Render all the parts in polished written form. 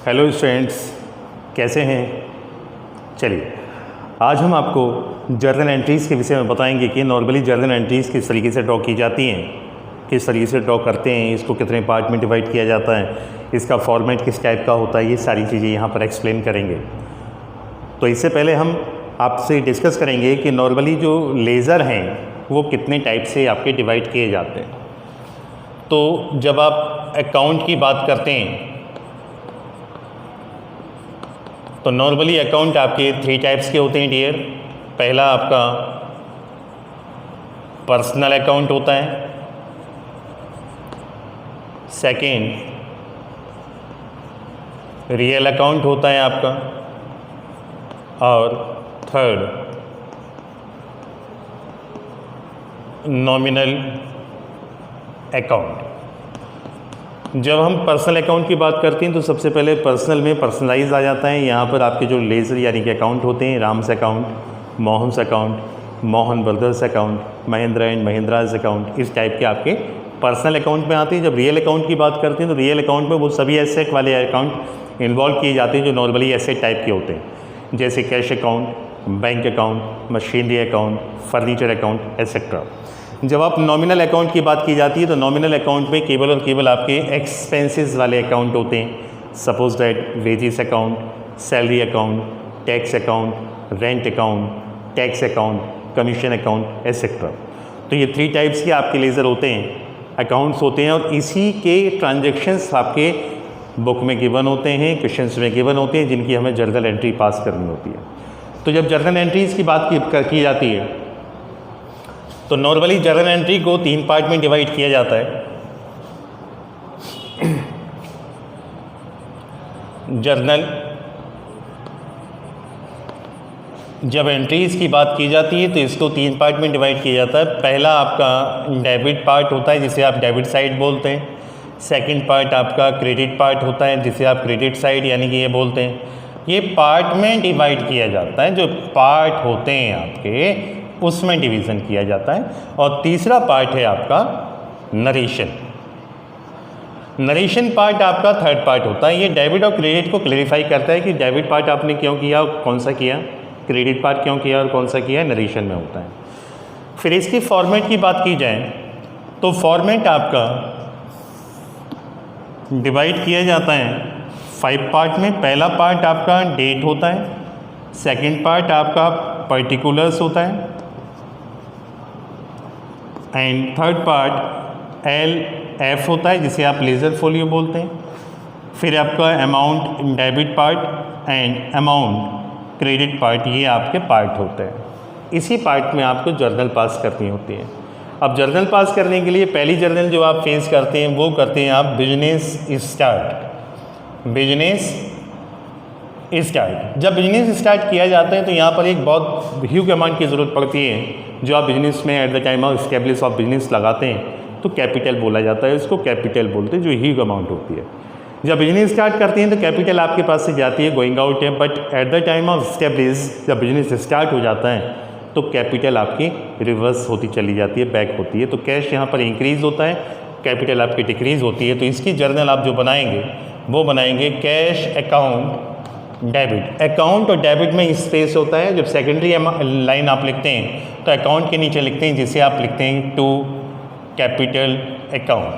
Hello students, कैसे हैं। चलिए आज हम आपको जर्नल एंट्रीज़ के विषय में बताएंगे कि नॉर्मली जर्नल एंट्रीज़ किस तरीके से ड्रॉ की जाती हैं, किस तरीके से ड्रॉ करते हैं, इसको कितने पार्ट में डिवाइड किया जाता है, इसका फॉर्मेट किस टाइप का होता है, ये सारी चीज़ें यहाँ पर एक्सप्लेन करेंगे। तो इससे पहले हम आपसे डिस्कस करेंगे कि नॉर्मली जो लेज़र हैं वो कितने टाइप से आपके डिवाइड किए जाते हैं। तो जब आप अकाउंट की बात करते हैं तो नॉर्मली अकाउंट आपके 3 टाइप्स के होते हैं डियर। पहला आपका पर्सनल अकाउंट होता है, सेकेंड रियल अकाउंट होता है आपका, और थर्ड नॉमिनल अकाउंट। जब हम पर्सनल अकाउंट की बात करते हैं तो सबसे पहले पर्सनल में पर्सनलाइज आ जाता है। यहाँ पर आपके जो लेज़र यानी कि अकाउंट होते हैं, Ram's account, Mohan's account, Mohan brothers account, Mahindra and Mahindra's account, इस टाइप के आपके पर्सनल अकाउंट में आते हैं। जब रियल अकाउंट की बात करते हैं तो रियल अकाउंट में वो सभी एसेट वाले अकाउंट इन्वॉल्व किए जाते हैं जो नॉर्मली एसेट टाइप के होते हैं, जैसे cash account, bank account, machinery account, furniture account etcetera. जब आप नॉमिनल अकाउंट की बात की जाती है तो नॉमिनल अकाउंट में केवल और केवल आपके एक्सपेंसेस वाले अकाउंट होते हैं। Suppose that wages account, salary account, tax account, rent account, tax account, commission account etcetera. तो ये 3 टाइप्स के आपके लेज़र होते हैं, अकाउंट्स होते हैं, और इसी के ट्रांजेक्शन्स आपके बुक में गिवन होते हैं, क्वेश्चंस में गिवन होते हैं, जिनकी हमें जर्नल एंट्री पास करनी होती है। तो जब जर्नल एंट्रीज़ की बात की जाती है तो नॉर्मली जर्नल एंट्री को 3 पार्ट में डिवाइड किया जाता है। जर्नल जब एंट्रीज़ की बात की जाती है तो इसको 3 पार्ट में डिवाइड किया जाता है। पहला आपका डेबिट पार्ट होता है जिसे आप डेबिट साइड बोलते हैं। सेकंड पार्ट आपका क्रेडिट पार्ट होता है जिसे आप क्रेडिट साइड यानी कि ये बोलते हैं। ये पार्ट में डिवाइड किया जाता है, जो पार्ट होते हैं आपके उसमें डिवीज़न किया जाता है। और तीसरा पार्ट है आपका नरेशन। नरेशन पार्ट आपका थर्ड पार्ट होता है। ये डेबिट और क्रेडिट को क्लेरिफाई करता है कि डेबिट पार्ट आपने क्यों किया और कौन सा किया, क्रेडिट पार्ट क्यों किया और कौन सा किया, नरेशन में होता है। फिर इसकी फॉर्मेट की बात की जाए तो फॉर्मेट आपका डिवाइड किया जाता है 5 पार्ट में। पहला पार्ट आपका डेट होता है, सेकंड पार्ट आपका पर्टिकुलर्स होता है, एंड थर्ड पार्ट LF होता है जिसे आप लेज़र फोलियो बोलते हैं। फिर आपका amount debit part and amount credit part, ये आपके पार्ट होते हैं। इसी पार्ट में आपको जर्नल पास करनी होती है। अब जर्नल पास करने के लिए पहली जर्नल जो आप फेस करते हैं वो करते हैं आप बिजनेस स्टार्ट। बिजनेस स्टार्ट, जब बिजनेस स्टार्ट किया जाता है तो यहाँ पर एक बहुत ह्यूज अमाउंट की ज़रूरत पड़ती है। जो आप बिजनेस में at the time of establish of business लगाते हैं तो कैपिटल बोला जाता है, इसको कैपिटल बोलते हैं, जो ह्यूज अमाउंट होती है। जब बिजनेस स्टार्ट करते हैं तो कैपिटल आपके पास से जाती है, गोइंग आउट है, but at the time of establish जब बिजनेस स्टार्ट हो जाता है तो कैपिटल आपकी रिवर्स होती चली जाती है, बैक होती है। तो कैश यहाँ पर इंक्रीज़ होता है, कैपिटल आपकी डिक्रीज़ होती है। तो इसकी जर्नल आप जो बनाएंगे वो बनाएंगे कैश अकाउंट डेबिट। अकाउंट और डेबिट में स्पेस होता है। जब सेकेंडरी लाइन आप लिखते हैं तो अकाउंट के नीचे लिखते हैं जिसे आप लिखते हैं टू कैपिटल अकाउंट।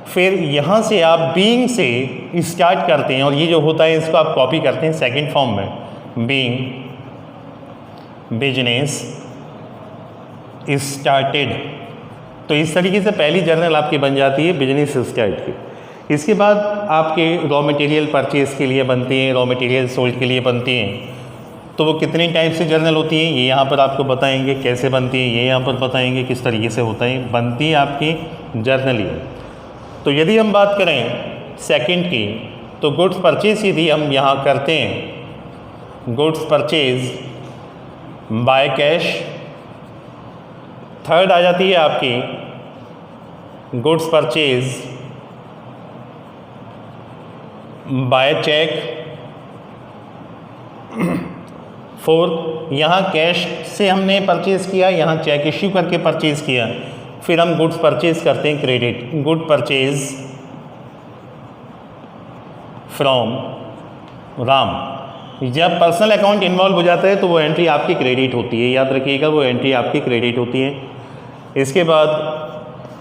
फिर यहाँ से आप बीइंग से स्टार्ट करते हैं और ये जो होता है इसको आप कॉपी करते हैं सेकंड फॉर्म में, बीइंग बिजनेस स्टार्टेड। तो इस तरीके से पहली जर्नल आपकी बन जाती है बिजनेस स्टार्ट की। इसके बाद आपके रॉ मटेरियल परचेज़ के लिए बनती हैं, रॉ मटेरियल सोल्ड के लिए बनती हैं। तो वो कितनी टाइप से जर्नल होती हैं ये यहाँ पर आपको बताएंगे, कैसे बनती है ये यहाँ पर बताएंगे, किस तरीके से होता है बनती है आपकी जर्नल ये। तो यदि हम बात करें सेकंड की तो गुड्स परचेज यदि हम यहाँ करते हैं, goods purchase by cash. Third आ जाती है आपकी goods purchase by cheque. Fourth, यहाँ कैश से हमने परचेज़ किया, यहाँ चेक इश्यू करके परचेज़ किया। फिर हम गुड्स परचेज़ करते हैं credit, good purchase from Ram. जब पर्सनल अकाउंट इन्वॉल्व हो जाता है तो वो एंट्री आपकी क्रेडिट होती है, याद रखिएगा वो एंट्री आपकी क्रेडिट होती है। इसके बाद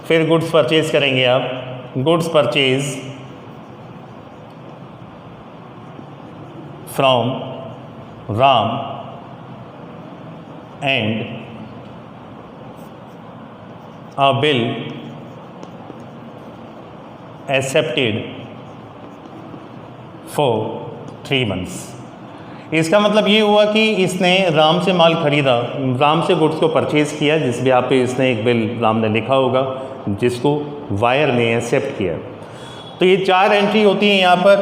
फिर गुड्स परचेज करेंगे आप, goods purchase from Ram and a bill accepted for 3 months। इसका मतलब ये हुआ कि इसने राम से माल खरीदा, राम से गुड्स को परचेज़ किया, जिस भी आप पे इसने एक बिल राम ने लिखा होगा जिसको वायर ने एक्सेप्ट किया। तो ये 4 एंट्री होती हैं यहाँ पर,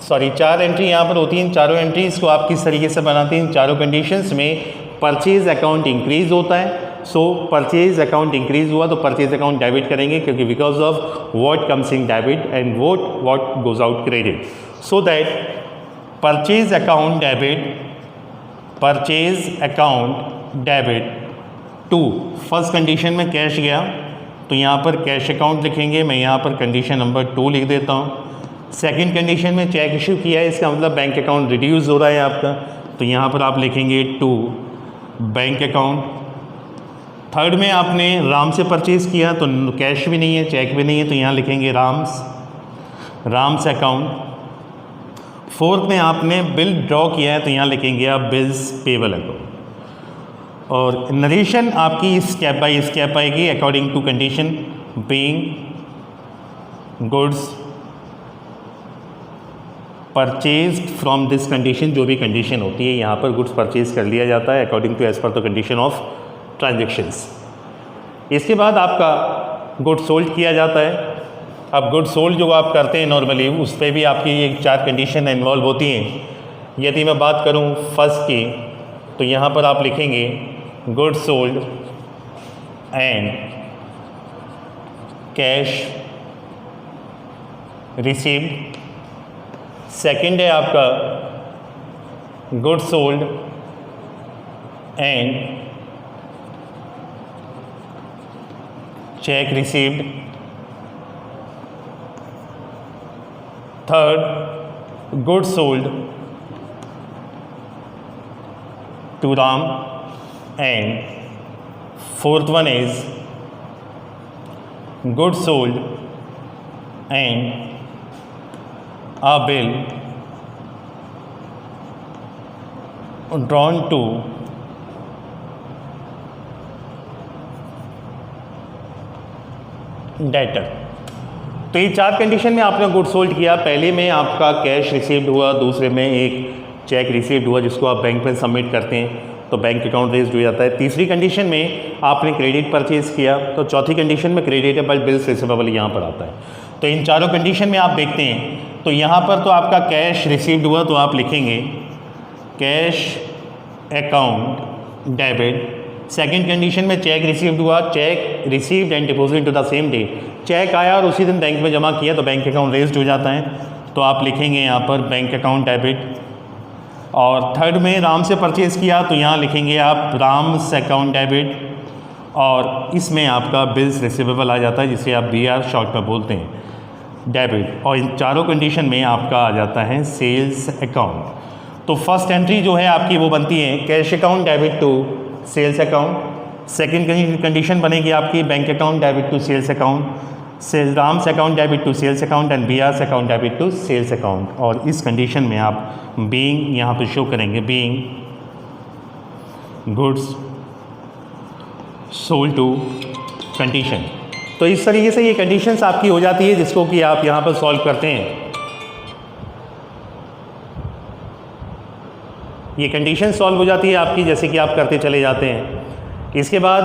4 एंट्री यहाँ पर होती हैं। चारों एंट्रीज़ को आप किस तरीके से बनाते हैं? चारों कंडीशंस में परचेज़ अकाउंट इंक्रीज़ होता है, सो परचेज अकाउंट इंक्रीज हुआ तो परचेज अकाउंट डेबिट करेंगे, क्योंकि because of what comes in debit and what goes out credit, so that purchase account debit to. First condition में कैश गया तो यहाँ पर कैश अकाउंट लिखेंगे, मैं यहाँ पर कंडीशन नंबर 2 लिख देता हूँ। सेकंड कंडीशन में चेक इशू किया है, इसका मतलब बैंक अकाउंट रिड्यूस हो रहा है आपका, तो यहाँ पर आप लिखेंगे 2 बैंक अकाउंट। थर्ड में आपने राम से परचेज़ किया तो कैश भी नहीं है, चेक भी नहीं है, तो यहाँ लिखेंगे राम्स अकाउंट। फोर्थ में आपने बिल ड्रॉ किया है तो यहाँ लिखेंगे आप बिल्स पेबल अकाउंट। और नरेशन आपकी स्टेप बाय स्टेप आएगी according to condition, being goods purchased from this condition, जो भी कंडीशन होती है यहाँ पर गुड्स परचेज कर लिया जाता है according to as per the condition of transactions. इसके बाद आपका गुड सोल्ड किया जाता है। अब गुड सोल्ड जो आप करते हैं नॉर्मली उस पर भी आपकी ये 4 कंडीशन इन्वॉल्व होती हैं। यदि मैं बात करूं फर्स्ट की तो यहाँ पर आप लिखेंगे good sold and cash received. Second है आपका good sold and cheque received. Third good sold to Ram and fourth one is good sold and a bill drawn to debtor. तो ये 4 कंडीशन में आपने गुड सोल्ड किया। पहले में आपका कैश रिसीव्ड हुआ, दूसरे में एक चेक रिसीव्ड हुआ जिसको आप बैंक में सबमिट करते हैं तो बैंक अकाउंट रेज्ड हो जाता है। तीसरी कंडीशन में आपने क्रेडिट परचेज किया तो चौथी कंडीशन में क्रेडिटेबल बिल्स रिसीवेबल यहाँ पर आता है। तो इन चारों कंडीशन में आप देखते हैं तो यहाँ पर तो आपका कैश रिसीव्ड हुआ तो आप लिखेंगे cash account debit. Second condition में चेक रिसीव्ड हुआ, cheque received and deposit to the same day. Cheque आया और उसी दिन बैंक में जमा किया तो बैंक अकाउंट रेज्ड हो जाता है, तो आप लिखेंगे यहाँ पर बैंक अकाउंट डेबिट। और थर्ड में राम से परचेज़ किया तो यहाँ लिखेंगे आप राम्स अकाउंट डेबिट। और इसमें आपका बिल्स रिसीवेबल आ जाता है जिसे आप BR शॉर्ट में बोलते हैं, डेबिट। और इन चारों कंडीशन में आपका आ जाता है सेल्स अकाउंट। तो फर्स्ट एंट्री जो है आपकी वो बनती है cash account debit to sales account. Second condition बनेगी आपकी bank account debit to sales account, Ram's account debit to sales account and BR's account debit to sales account. और इस कंडीशन में आप बीइंग यहाँ पे शो करेंगे being goods sold to condition. तो इस तरीके से ये कंडीशंस आपकी हो जाती है जिसको कि आप यहाँ पर सॉल्व करते हैं। ये कंडीशन सॉल्व हो जाती है आपकी जैसे कि आप करते चले जाते हैं। इसके बाद